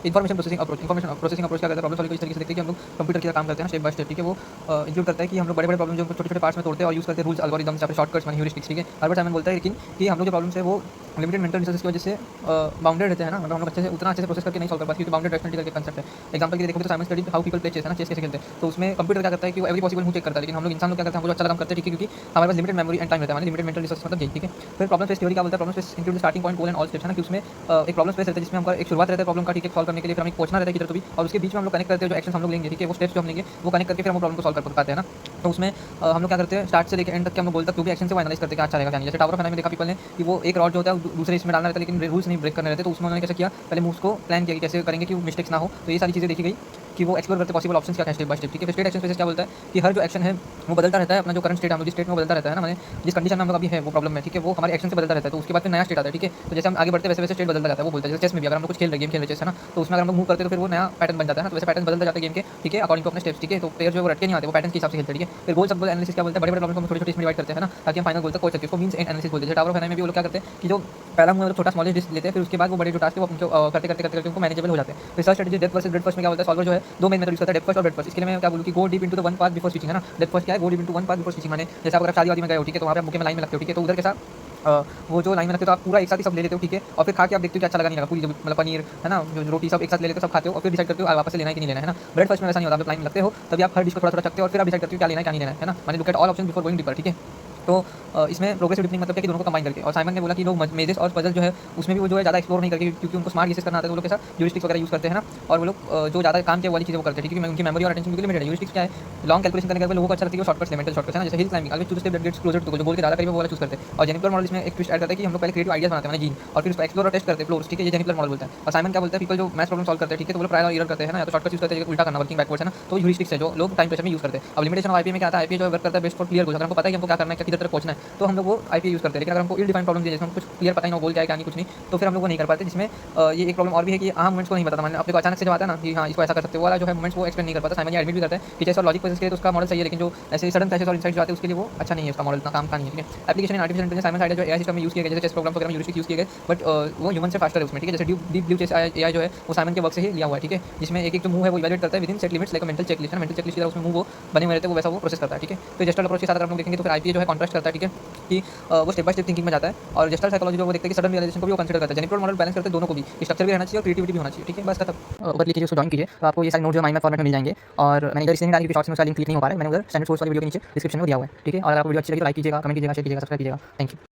Information processing approach क्या करता है, प्रॉब्लम सॉल्विंग को इस तरीके से देखते हैं कि हम लोग कंप्यूटर की तरह काम करते हैं ना, स्टेप बाय स्टेप, ठीक है। वो इंक्लूड करता है कि हम लोग बड़े-बड़े प्रॉब्लम जो छोटे-छोटे पार्ट्स में तोड़ते हैं और यूज़ करते हैं रूल्स, एल्गोरिदम्स या फिर शॉर्टकट्स माने ह्यूरिस्टिक्स, ठीक है। अल्बर्ट साइमन बोलता है लेकिन कि हम लोग जो प्रॉब्लम्स है वो लिमिटेड मेंटल रिसोर्सेज की वजह से बाउंडेड रहते हैं ना, मतलब हम लोग अच्छे से प्रोसेस करके नहीं सॉल्व कर पाते, क्योंकि बाउंडेड रैशनैलिटी करके कंसेप्ट है। एग्जांपल के लिए देखोगे तो Simon studied how people play chess है ना, चेस कैसे खेलते हैं। तो उसमें कंप्यूटर क्या करता है कि वो एवरी पॉसिबल मूव चेक करता है, लेकिन हम लोग इंसान लोग क्या करते हैं, हम लोग अच्छा काम करते हैं, ठीक है, क्योंकि हमारे पास लिमिटेड मेमोरी एंड टाइम रहता है, लिमिटेड मेंटल रिसोर्सेज मतलब यही, ठीक है। फिर प्रॉब्लम स्पेस थ्योरी क्या बोलता है, problem space include starting point, goal and all steps है ना, कि उसमें एक प्रॉब्लम स्पेस रहता है जिसमें हमका एक शुरुआत रहता है प्रॉब्लम का, ठीक है, सॉल्व करने के लिए, फिर हमें पहुंचना रहता है किधर तो भी, और उसके बीच में हम लोग कनेक्ट करते हैं जो एक्शन हम लोग लेंगे, ठीक है, वो स्टेप्स जो हम लेंगे वो कनेक्ट करके फिर हम प्रॉब्लम को सॉल्व कर पाते हैं ना। तो उसमें हम लोग क्या करते हैं, स्टार्ट से लेकर एंड तक के हम लोग गोल तक जो भी एक्शन से वो एनालाइज करते हैं क्या अच्छा रहेगा क्या नहीं। जैसे टावर ऑफ फेनाई में देखा पीपल ने कि वो एक रॉड जो होता है दूसरे इसमें डालना रहता है, लेकिन रूल्स नहीं ब्रेक करने रहते, तो उसमें उन्होंने कैसे किया, पहले मूव्स को प्लान किया कि कैसे करेंगे कि मिस्टेक्स ना हो। तो ये सारी चीज़ें देखी गई कि वो एक्सप्लोर करते पॉसिबल ऑप्शंस क्या है स्टेप बाय स्टेप, ठीक है। फिर स्टेट एक्शन स्पेसेस क्या बोलता है कि हर जो एक्शन है वो बदलता रहता है, अपना जो करंट स्टेट है हम लोग जिस स्टेट में बदलता रहता है ना, माने जिस कंडीशन में हम लोग अभी है वो प्रॉब्लम में, ठीक है, वो हमारे एक्शन से बदलता रहता है, तो उसके बाद फिर नया स्टेट आता है, ठीक है। तो जैसे हम आगे बढ़ते वैसे वैसे स्टेट बदलता जाता है, वो बोलता है जैसे चेस में भी अगर हम लोग कुछ खेल रहे गेम खेल रहे चेस है ना, तो उसमें अगर हम लोग मूव करते हैं तो फिर वो नया पैटर्न बन जाता है ना, तो वैसे पैटर्न बदलते जाते हैं गेम के, ठीक है, अकॉर्डिंग टू अपने स्टेप्स, ठीक है। तो प्लेयर जो है वो रटके नहीं आते, वो पैटर्न के हिसाब से खेलते हैं, ठीक है। फिर गोल सब एनालिसिस क्या बोलता है, बड़े-बड़े प्रॉब्लम को हम छोटे-छोटे इसमें डिवाइड करते हैं ना, ताकि हम फाइनल गोल तक पहुंच सके, उसको मीन्स एंड एनालिसिस बोलते हैं। जैसे टावर ऑफ फेनाई में भी वो लोग क्या करते हैं कि जो पहला मूव है छोटा स्मॉलेस्ट डिस्क लेते हैं, फिर उसके बाद वो बड़े जो टास्क है वो उनको करते उनको मैनेजेबल हो जाते हैं। फिर search strategy depth versus breadth first में क्या बोलता है, सॉल्वर जो है दो मेन मेथड यूज करता है, डेप्थ फर्स्ट और ब्रेड्थ फर्स्ट। इसके लिए मैं क्या बोलूं कि go deep into the one path before switching है ना। डेप्थ फर्स्ट क्या है, go deep into one path before switching, माने जैसे आप अगर शादी वादी में गए हो, ठीक है, तो वहाँ पे आप बुके में लाइन में लगते हो, ठीक है, तो उधर कैसा वो जो लाइन में लगते हो तो आप पूरा एक साथ ही सब ले लेते हो, ठीक है, और फिर खा के आप देखते हो कि अच्छा लगा नहीं लगा, पूरी जो मतलब पनीर है ना, जो रोटी सब एक साथ ले लेते हो, सब खाते हो और फिर डिसाइड करते हो वापस से लेना है कि नहीं लेना है ना। ब्रेड फर्स्ट में वैसा नहीं होता, आप लाइन में लगते हो तभी आप हर डिश को थोड़ा थोड़ा चखते हो और फिर आप डिसाइड करते हो क्या लेना है क्या नहीं लेना है ना, माने look at all option before going deeper, ठीक है। तो इसमें प्रोग्रेसिव डीपनिंग मतलब क्या कि दोनों को कंबाइन करके, और साइमन ने बोला कि लोग मेजेस और पजल जो है उसमें भी वो जो है ज़्यादा एक्सप्लोर नहीं करके, क्योंकि उनको स्मार्ट गेसेस करना आता है, तो वो लोग कैसा ह्यूरिस्टिक्स वगैरह यूज़ करते हैं ना, और वो लोग जो ज़्यादा काम किया वाली चीज़ें वो करते हैं, ठीक है, उनकी मेमोरी और अटेंशन बिल्कुल लिमिटेड है। ह्यूरिस्टिक्स क्या है, लॉन्ग कैलकुलेशन करने के लोगों को अच्छा लगता है शॉर्टकट्स ले, मेंटल शॉर्टकट्स है ना, जैसे hill climbing always choose step that gets closer to जो गोल के ज़्यादा करीब है वो वाला चूज करते हैं। और जेनिफर मॉडल इसमें एक ट्विस्ट ऐड करता है कि हम लोग पहले क्रिएटिव आइडियाज बनाते हैं जीन, और फिर उसको एक्सप्लोर और टेस्ट करते हैं फ्लोर्स, ठीक है, ये जेनिफर मॉडल बोलता है। और साइमन क्या बोलता है, पीपल जो मैथ्स प्रॉब्लम सॉल्व करते हैं, ठीक है, तो वो ट्रायल और एरर करते हैं ना, या तो शॉर्टकट यूज करते हैं उल्टा करना वर्किंग बैकवर्ड्स है ना, तो ह्यूरिस्टिक्स है जो लोग टाइम प्रेशर में यूज करते हैं। अब लिमिटेशन ऑफ आईपीए में क्या आता है, आईपीए जो वर्क करता है बेस्ट फॉर क्लियर गोल्स, अगर हमको पता है कि हमको क्या करना है किधर तक पहुंचना है तो हम लोग वो आईपीए यूज करते हैं। लेकिन अगर हमको इल डिफाइंड प्रॉब्लम दी जिसमें कुछ क्लियर पता ही ना गोल क्या है क्या नहीं कुछ नहीं, तो फिर हम लोग वो नहीं कर पाते। जिसमें ये एक प्रॉब्लम और भी है कि आम मोमेंट्स को नहीं बताता, माने आपको अचानक से जब आता है ना कि हाँ इसको ऐसा कर सकते हो, वाला जो है मोमेंट्स वो एक्सप्लेन नहीं कर पाता। साइमन ये एडमिट भी करता है कि जैसे और लॉजिक प्रोसेस के लिए तो उसका मॉडल सही है, लेकिन जो ऐसे सडन फ्लैशेस और इनसाइट्स जो आते हैं उसके लिए वो अच्छा नहीं है, उसका मॉडल इतना काम का नहीं है, ठीक है। Application in artificial intelligence Simon idea जो एआई सिस्टम में यूज किया गया, जैसे चेस प्रोग्राम्स वगैरह में ह्यूरिस्टिक्स यूज किए गए, बट वो ह्यूमन से फास्टर है उसमें, ठीक है। जैसे डीप ब्लू चेस एआई जो है वो साइमन के वर्क से ही लिया हुआ है, ठीक है, जिसमें एक एक जो मूव है वो इवैल्यूएट करता है within set limits like mental checklist है, मेंटल चेकलिस्ट की तरह उसमें मूव वो बने हुए रहते हैं, वो वैसा वो प्रोसेस करता है, ठीक है। तो जेस्टल अप्रोच के साथ अगर हम लोग देखेंगे तो फिर आईपीए जो है कॉन्ट्रास्ट करता है, ठीक है, कि वो स्टेप बाय स्टेप थिंकिंग में जाता है, और जेस्टल साइकोलॉजी जो वो देखते हैं कि सडन रियलाइजेशन को भी वो कंसीडर करता है। जेनिफर मॉडल बैलेंस करते हैं दोनों को भी, स्ट्रक्चर भी रहना चाहिए और क्रिएटिविटी भी होना चाहिए, ठीक है। बस खत्म, ऊपर लिखिए उसको जॉइन कीजिए तो आपको ये सारे नोट जो माइंड मैप फॉर्मेट में मिल जाएंगे। और मैंने इधर इसलिए नहीं डाली क्योंकि शॉर्ट्स में उसका लिंक क्लिक नहीं हो पा रहा है, मैंने उधर स्टैंडर्ड सोर्स वाली वीडियो के नीचे डिस्क्रिप्शन में दिया हुआ है, ठीक है। और अगर आपको वीडियो अच्छी लगी तो लाइक कीजिएगा, कमेंट कीजिएगा, शेयर कीजिएगा, सब्सक्राइब कीजिएगा। Thank you.